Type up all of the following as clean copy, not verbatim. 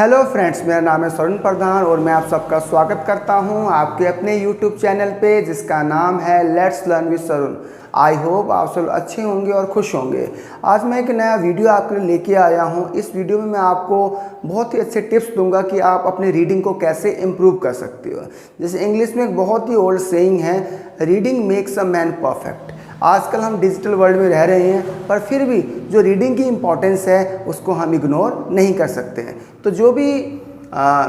Hello friends, मेरा नाम है सरुण प्रधान और मैं आप सबका स्वागत करता हूं आपके अपने यूट्यूब चैनल पे जिसका नाम है let's learn with सरुण। I hope आप सब अच्छे होंगे और खुश होंगे। आज मैं एक नया वीडियो आपके लिए लेके आया हूं। इस वीडियो में मैं आपको बहुत ही अच्छे टिप्स दूंगा कि आप अपनी रीडिंग को कैसे इम्प्रूव कर सकते हो। जैसे इंग्लिश में एक बहुत ही ओल्ड सेइंग है, reading makes a man perfect. आजकल हम डिजिटल वर्ल्ड में रह रहे हैं, पर फिर भी जो रीडिंग की इम्पोर्टेंस है उसको हम इग्नोर नहीं कर सकते हैं। तो जो भी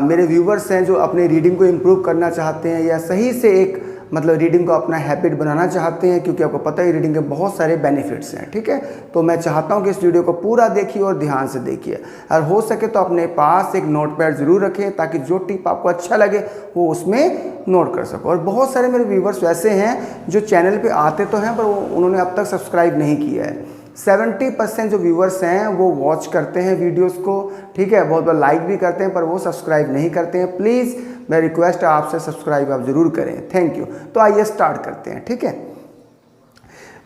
मेरे व्यूवर्स हैं जो अपनी रीडिंग को इम्प्रूव करना चाहते हैं या सही से एक रीडिंग को अपना हैबिट बनाना चाहते हैं, क्योंकि आपको पता है रीडिंग के बहुत सारे बेनिफिट्स हैं, ठीक है। तो मैं चाहता हूं कि इस वीडियो को पूरा देखिए और ध्यान से देखिए। और हो सके तो अपने पास एक नोटपैड ज़रूर रखें ताकि जो टिप आपको अच्छा लगे वो उसमें नोट कर सको। और बहुत सारे मेरे व्यूवर्स वैसे हैं जो चैनल पे आते तो हैं पर उन्होंने अब तक सब्सक्राइब नहीं किया है। 70% जो व्यूवर्स हैं वो वॉच करते हैं वीडियोस को, ठीक है, बहुत बार लाइक भी करते हैं पर वो सब्सक्राइब नहीं करते हैं। प्लीज़ मैं रिक्वेस्ट है आपसे, सब्सक्राइब आप ज़रूर करें। Thank you. तो आइए स्टार्ट करते हैं, ठीक है।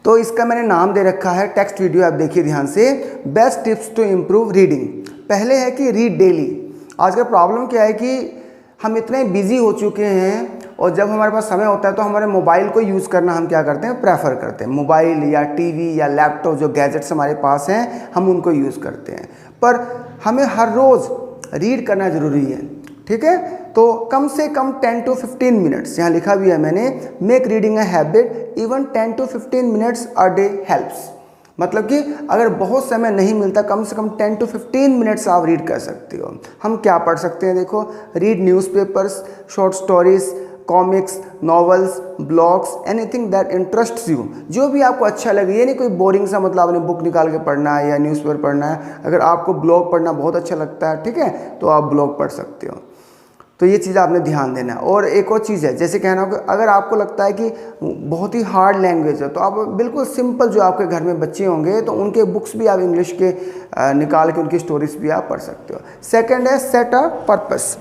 तो इसका मैंने नाम दे रखा है, टेक्स्ट वीडियो आप देखिए ध्यान से, best tips to improve reading. पहले है कि रीड डेली। आजकल प्रॉब्लम क्या है कि हम इतने बिजी हो चुके हैं और जब हमारे पास समय होता है तो हमारे मोबाइल को यूज़ करना हम क्या करते हैं, प्रेफर करते हैं। मोबाइल या टीवी या लैपटॉप जो गैजेट्स हमारे पास हैं हम उनको यूज़ करते हैं, पर हमें हर रोज़ रीड करना ज़रूरी है, ठीक है। तो कम से कम 10 to 15 मिनट्स, यहाँ लिखा भी है मैंने, make reading a habit, even 10 to 15 minutes a day helps. मतलब कि अगर बहुत समय नहीं मिलता, कम से कम 10 to 15 मिनट्स आप रीड कर सकते हो। हम क्या पढ़ सकते हैं, देखो, read newspapers, short stories, comics, novels, blogs, anything that interests you. जो भी आपको अच्छा लगे, ये नहीं कोई बोरिंग सा मतलब आपने बुक निकाल के पढ़ना है या न्यूज़पेपर पढ़ना है। अगर आपको ब्लॉग पढ़ना बहुत अच्छा लगता है, ठीक है, तो आप ब्लॉग पढ़ सकते हो। तो ये चीज़ आपने ध्यान देना है। और एक और चीज़ है, जैसे कहना कि अगर आपको लगता है कि बहुत ही हार्ड लैंग्वेज है तो आप बिल्कुल सिंपल, जो आपके घर में बच्चे होंगे तो उनके बुक्स भी आप इंग्लिश के निकाल के उनकी स्टोरीज भी आप पढ़ सकते हो। सेकंड है सेट अ पर्पस।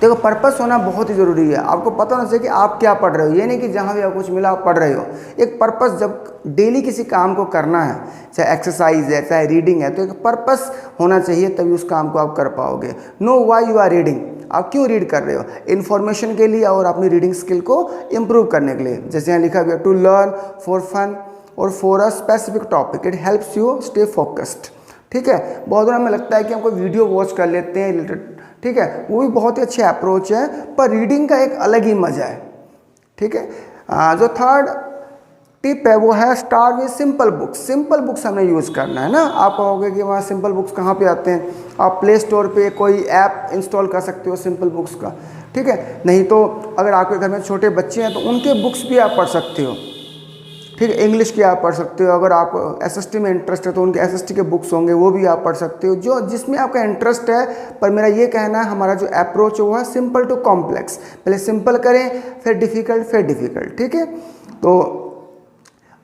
देखो, पर्पस होना बहुत ही ज़रूरी है। आपको पता होना चाहिए कि आप क्या पढ़ रहे हो। ये नहीं कि जहाँ भी आपको कुछ मिला आप पढ़ रहे हो। एक पर्पस, जब डेली किसी काम को करना है, चाहे एक्सरसाइज है चाहे रीडिंग है, तो एक पर्पस होना चाहिए, तभी उस काम को आप कर पाओगे। Know why you are reading, आप क्यों रीड कर रहे हो, इन्फॉर्मेशन के लिए और अपनी रीडिंग स्किल को इम्प्रूव करने के लिए। जैसे यहाँ लिखा गया, टू लर्न, फॉर फन और for a specific topic, it helps you stay focused, ठीक है। बहुत बार हमें लगता है कि हम कोई वीडियो वॉच कर लेते हैं रिलेटेड, ठीक है, वो भी बहुत ही अच्छे अप्रोच है, पर रीडिंग का एक अलग ही मज़ा है, ठीक है। जो थर्ड टिप है वो है start with simple books. Simple books हमें यूज़ करना है ना। आप कहोगे कि वहाँ सिंपल बुक्स कहाँ पे आते हैं, आप प्ले स्टोर पे कोई ऐप इंस्टॉल कर सकते हो सिंपल बुक्स का, ठीक है। नहीं तो अगर आपके घर में छोटे बच्चे हैं तो उनके बुक्स भी आप पढ़ सकते हो, ठीक है। इंग्लिश की आप पढ़ सकते हो। अगर आपको एसएसटी में इंटरेस्ट है तो उनके एसएसटी के बुक्स होंगे, वो भी आप पढ़ सकते हो, जो जिसमें आपका इंटरेस्ट है। पर मेरा ये कहना है, हमारा जो अप्रोच है वो है सिंपल टू कॉम्प्लेक्स। पहले सिंपल करें, फिर डिफ़िकल्ट, ठीक है। तो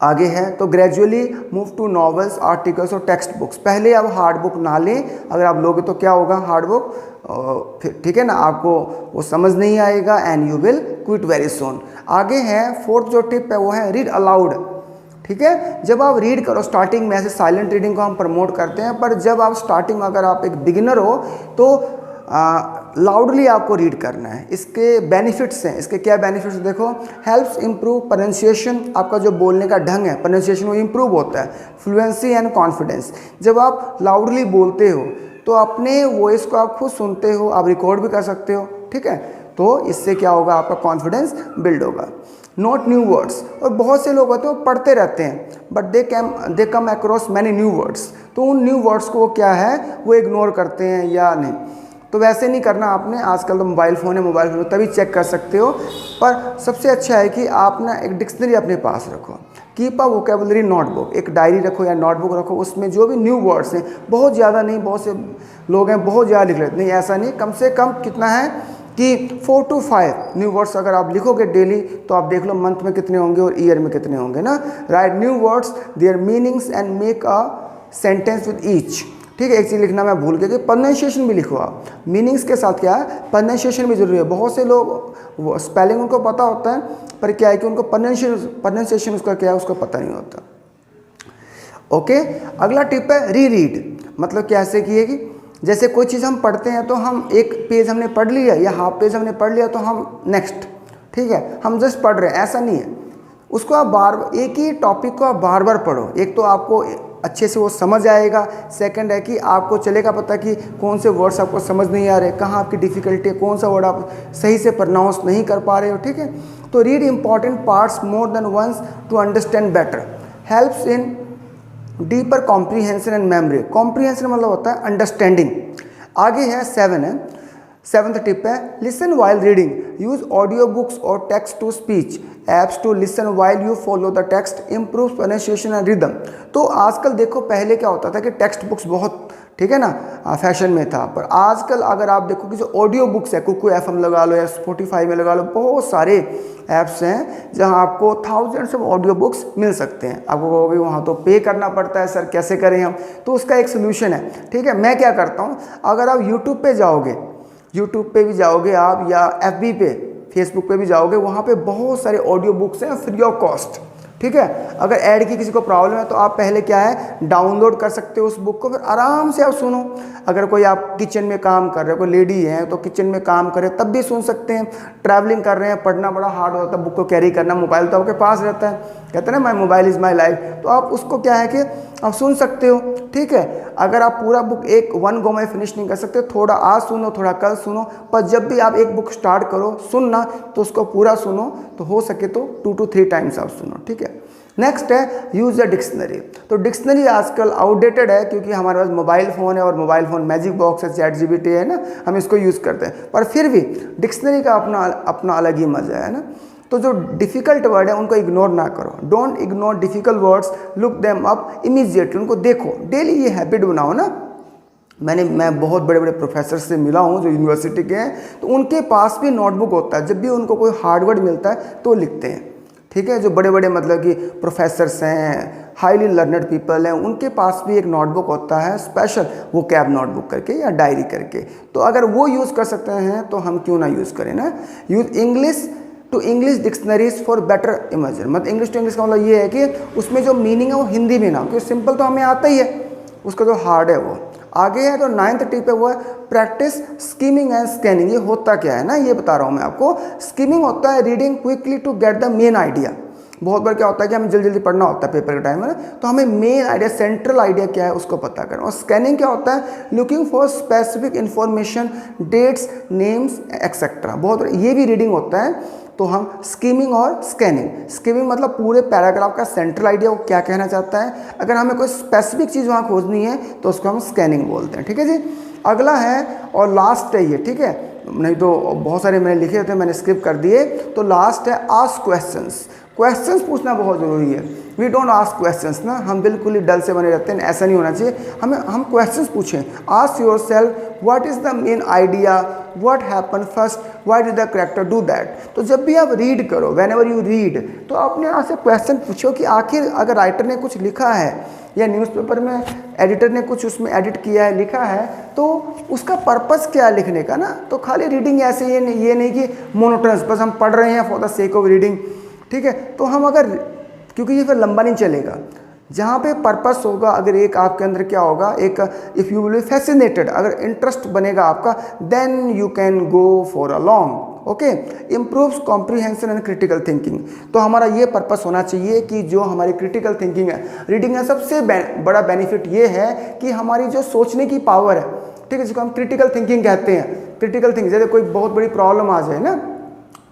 आगे है, तो gradually move to novels, articles और टेक्स्ट बुक्स। पहले आप हार्ड बुक ना लें, अगर आप लोगे तो क्या होगा, हार्ड बुक फिर, ठीक है ना, आपको वो समझ नहीं आएगा and you will quit very soon. आगे है फोर्थ जो टिप है वो है रीड अलाउड, ठीक है। जब आप रीड करो, स्टार्टिंग में ऐसे साइलेंट रीडिंग को हम प्रमोट करते हैं, पर जब आप स्टार्टिंग, अगर आप एक बिगिनर हो तो लाउडली आपको रीड करना है। इसके बेनिफिट्स हैं, इसके क्या बेनिफिट्स देखो, हेल्प्स इम्प्रूव प्रोनाउंसिएशन, आपका जो बोलने का ढंग है, प्रोनाउंसिएशन वो इम्प्रूव होता है। फ्लुएंसी एंड कॉन्फिडेंस, जब आप लाउडली बोलते हो तो अपने वॉइस को आप खुद सुनते हो, आप रिकॉर्ड भी कर सकते हो, ठीक है। तो इससे क्या होगा, आपका कॉन्फिडेंस बिल्ड होगा। नोट न्यू वर्ड्स, और बहुत से लोग होते हैं वो पढ़ते रहते हैं but they come across many new words, तो उन न्यू वर्ड्स को वो क्या है, वो इग्नोर करते हैं या नहीं। तो वैसे नहीं करना आपने। आजकल तो मोबाइल फ़ोन है, मोबाइल फ़ोन में तभी चेक कर सकते हो। पर सबसे अच्छा है कि आप ना एक डिक्शनरी अपने पास रखो, कीप अ वोकेबलरी नोटबुक, एक डायरी रखो या नोटबुक रखो, उसमें जो भी न्यू वर्ड्स हैं, बहुत ज़्यादा नहीं, बहुत से लोग हैं बहुत ज़्यादा लिख लेते नहीं, ऐसा नहीं, कम से कम कितना है कि 4 to 5 न्यू वर्ड्स अगर आप लिखोगे डेली, तो आप देख लो मंथ में कितने होंगे और ईयर में कितने होंगे ना। Right new words, there meanings and make a sentence with each, ठीक है। एक चीज़ लिखना मैं भूल गया कि प्रोनाउंसिएशन भी लिखो आप। मीनिंग्स के साथ क्या है, प्रोनाउंसिएशन भी जरूरी है। बहुत से लोग स्पेलिंग उनको पता होता है, पर क्या है कि उनको प्रोनाउंसिएशन उसका क्या है, उसका पता नहीं होता। ओके, अगला टिप है री रीड। मतलब कैसे कि जैसे कोई चीज़ हम पढ़ते हैं तो हम एक पेज हमने पढ़ लिया या हाफ पेज हमने पढ़ लिया तो हम नेक्स्ट, ठीक है, हम जस्ट पढ़ रहे हैं, ऐसा नहीं है। उसको आप बार एक ही टॉपिक को आप बार बार पढ़ो, एक तो आपको अच्छे से वो समझ आएगा, सेकंड है कि आपको चलेगा पता कि कौन से वर्ड्स आपको समझ नहीं आ रहे, कहाँ आपकी डिफ़िकल्टी है, कौन सा वर्ड आप सही से प्रोनाउंस नहीं कर पा रहे हो, ठीक है। तो read important parts more than once to understand better, helps in deeper comprehension and memory. Comprehension मतलब होता है अंडरस्टैंडिंग। आगे है 7 है, 7th टिप है listen while reading, use audio books और text to speech apps to listen while you follow the text, improve pronunciation and rhythm. तो आजकल देखो, पहले क्या होता था कि टेक्स्ट बुक्स बहुत, ठीक है ना, फैशन में था, पर आजकल अगर आप देखो कि जो ऑडियो बुक्स है, कुकू एफएम लगा लो या स्पॉटिफाई में लगा लो, बहुत सारे ऐप्स हैं जहां आपको थाउजेंड्स ऑफ ऑडियो बुक्स मिल सकते हैं। आपको कहोगे वहाँ तो पे करना पड़ता है सर, कैसे करें हम, तो उसका एक सोल्यूशन है, ठीक है। मैं क्या करता हूँ, अगर आप यूट्यूब पे जाओगे, यूट्यूब पे भी जाओगे आप, या एफबी पे, फेसबुक पे भी जाओगे, वहाँ पे बहुत सारे ऑडियो बुक्स हैं फ्री ऑफ कॉस्ट, ठीक है। अगर ऐड की किसी को प्रॉब्लम है तो आप पहले क्या है, डाउनलोड कर सकते हो उस बुक को, फिर आराम से आप सुनो। अगर कोई आप किचन में काम कर रहे हो, कोई लेडी है तो किचन में काम करे तब भी सुन सकते हैं। ट्रैवलिंग कर रहे हैं, पढ़ना बड़ा हार्ड होता है, बुक को कैरी करना, मोबाइल तो आपके पास रहता है, कहते हैं ना my mobile is my life, तो आप उसको क्या है कि आप सुन सकते हो, ठीक है। अगर आप पूरा बुक एक वन गो में फिनिश नहीं कर सकते, थोड़ा आज सुनो थोड़ा कल सुनो, पर जब भी आप एक बुक स्टार्ट करो सुनना तो उसको पूरा सुनो, तो हो सके तो 2 to 3 टाइम्स आप सुनो, ठीक है। नेक्स्ट है यूज़ अ डिक्शनरी। तो डिक्शनरी आजकल आउटडेटेड है क्योंकि हमारे पास मोबाइल फ़ोन है और मोबाइल फ़ोन मैजिक बॉक्स है, ChatGPT है ना, हम इसको यूज़ करते हैं, पर फिर भी डिक्शनरी का अपना अलग ही मज़ा है ना। तो जो डिफ़िकल्ट वर्ड है उनको इग्नोर ना करो, don't ignore difficult words, look them up immediately, उनको देखो, डेली ये हैबिट बनाओ ना। मैं बहुत बड़े बड़े प्रोफेसर से मिला हूँ जो यूनिवर्सिटी के हैं, तो उनके पास भी नोटबुक होता है, जब भी उनको कोई हार्ड वर्ड मिलता है तो लिखते हैं, ठीक है। जो बड़े बड़े मतलब कि प्रोफेसर्स हैं, हाईली लर्नड पीपल हैं, उनके पास भी एक नोटबुक होता है स्पेशल, वो कैब नोटबुक करके या डायरी करके। तो अगर वो यूज़ कर सकते हैं तो हम क्यों ना यूज़ करें ना। Use English to English dictionaries for better immersion, मतलब इंग्लिश टू इंग्लिश का मतलब ये है कि उसमें जो मीनिंग है वो हिंदी में ना, क्योंकि सिंपल तो हमें आता ही है, उसका जो हार्ड है वो। आगे है तो 9th टिप है वो है प्रैक्टिस स्कीमिंग एंड स्कैनिंग। ये होता क्या है ना, ये बता रहा हूँ मैं आपको। स्कीमिंग होता है reading quickly to get the main idea. बहुत बार क्या होता है कि हमें जल्दी जल्दी पढ़ना होता है पेपर के टाइम में, तो हमें मेन आइडिया, सेंट्रल आइडिया क्या है उसको पता करें। और स्कैनिंग क्या होता है, looking for specific information, dates, names etcetera. बहुत ये भी रीडिंग होता है। तो हम स्कीमिंग और स्कैनिंग, स्कीमिंग मतलब पूरे पैराग्राफ का सेंट्रल आइडिया वो क्या कहना चाहता है, अगर हमें कोई स्पेसिफिक चीज़ वहाँ खोजनी है तो उसको हम स्कैनिंग बोलते हैं, ठीक है जी। अगला है और लास्ट है ये, ठीक है, नहीं तो बहुत सारे मैंने लिखे थे, मैंने स्किप कर दिए। तो लास्ट है आस्क क्वेश्चंस। क्वेश्चंस पूछना बहुत ज़रूरी है। वी डोंट आस्क क्वेश्चंस ना, हम बिल्कुल ही डल से बने रहते हैं, ऐसा नहीं होना चाहिए। हम क्वेश्चंस पूछें। Ask your self what is the main idea, what happen first, why did the character do that. तो जब भी आप रीड करो, वेन एवर यू रीड, तो अपने आप से क्वेश्चन पूछो कि आखिर अगर राइटर ने कुछ लिखा है या न्यूज़पेपर में एडिटर ने कुछ उसमें एडिट किया है, लिखा है, तो उसका पर्पस क्या है लिखने का ना। तो खाली रीडिंग ऐसे ये नहीं कि मोनोटोनस बस हम पढ़ रहे हैं for the sake of reading, ठीक है। तो हम अगर, क्योंकि ये फिर लंबा नहीं चलेगा, जहाँ पे पर्पस होगा, अगर एक आपके अंदर क्या होगा, एक if you will be fascinated, अगर इंटरेस्ट बनेगा आपका, then you can go for a long, okay. Improves comprehension and critical thinking. तो हमारा ये पर्पस होना चाहिए कि जो हमारी क्रिटिकल थिंकिंग है, रीडिंग का सबसे बड़ा बेनिफिट ये है कि हमारी जो सोचने की पावर है, ठीक है, जिसको हम क्रिटिकल थिंकिंग कहते हैं। क्रिटिकल थिंकिंग, जैसे कोई बहुत बड़ी प्रॉब्लम आ जाए ना,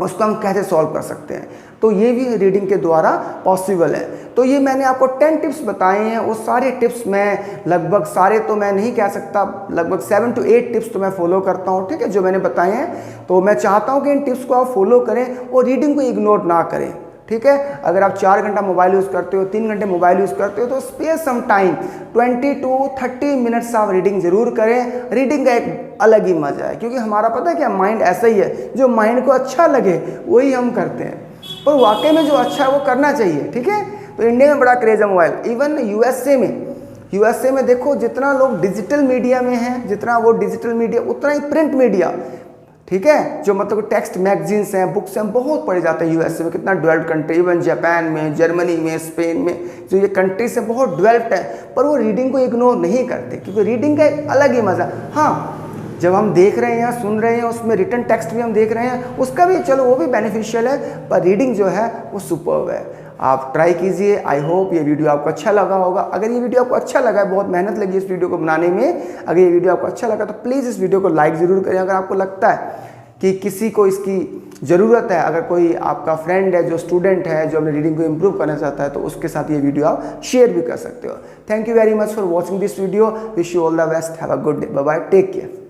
उसको हम कैसे सॉल्व कर सकते हैं, तो ये भी रीडिंग के द्वारा पॉसिबल है। तो ये मैंने आपको 10 टिप्स बताए हैं। वो सारे टिप्स मैं लगभग, सारे तो मैं नहीं कह सकता, लगभग 7 to 8 टिप्स तो मैं फॉलो करता हूँ, ठीक है, जो मैंने बताए हैं। तो मैं चाहता हूँ कि इन टिप्स को आप फॉलो करें और रीडिंग को इग्नोर ना करें, ठीक है। अगर आप 4 घंटा मोबाइल यूज़ करते हो, 3 घंटे मोबाइल यूज़ करते हो, तो spare some time 20 to 30 minutes आप रीडिंग ज़रूर करें। रीडिंग का एक अलग ही मज़ा है, क्योंकि हमारा पता है क्या, माइंड ऐसा ही है, जो माइंड को अच्छा लगे वही हम करते हैं, पर वाकई में जो अच्छा है वो करना चाहिए, ठीक है। तो इंडिया में बड़ा क्रेज है मोबाइल, इवन यूएसए में देखो, जितना लोग डिजिटल मीडिया में हैं, जितना वो डिजिटल मीडिया, उतना ही प्रिंट मीडिया, ठीक है, जो मतलब टेक्स्ट मैगजीन्स हैं, बुक्स हैं, बहुत पढ़े जाते हैं यूएसए में, कितना डेवलप्ड कंट्री, इवन जापान में, जर्मनी में, स्पेन में, जो ये कंट्रीज हैं बहुत डेवलप्ड है, पर वो रीडिंग को इग्नोर नहीं करते, क्योंकि रीडिंग का एक अलग ही मज़ा। हाँ, जब हम देख रहे हैं, सुन रहे हैं, उसमें रिटन टेक्स्ट भी हम देख रहे हैं, उसका भी चलो वो भी बेनिफिशियल है, पर रीडिंग जो है वो सुपर्ब है। आप ट्राई कीजिए। आई होप ये वीडियो आपको अच्छा लगा होगा। अगर ये वीडियो आपको अच्छा लगा है, बहुत मेहनत लगी इस वीडियो को बनाने में, अगर ये वीडियो आपको अच्छा लगा तो प्लीज़ इस वीडियो को लाइक ज़रूर करें। अगर आपको लगता है कि किसी को इसकी ज़रूरत है, अगर कोई आपका फ्रेंड है जो स्टूडेंट है, जो अपनी रीडिंग को इम्प्रूव करना चाहता है, तो उसके साथ ये वीडियो आप शेयर भी कर सकते हो। Thank you very much for watching this video. Wish you all the best. Have a good day. Bye bye. Take care.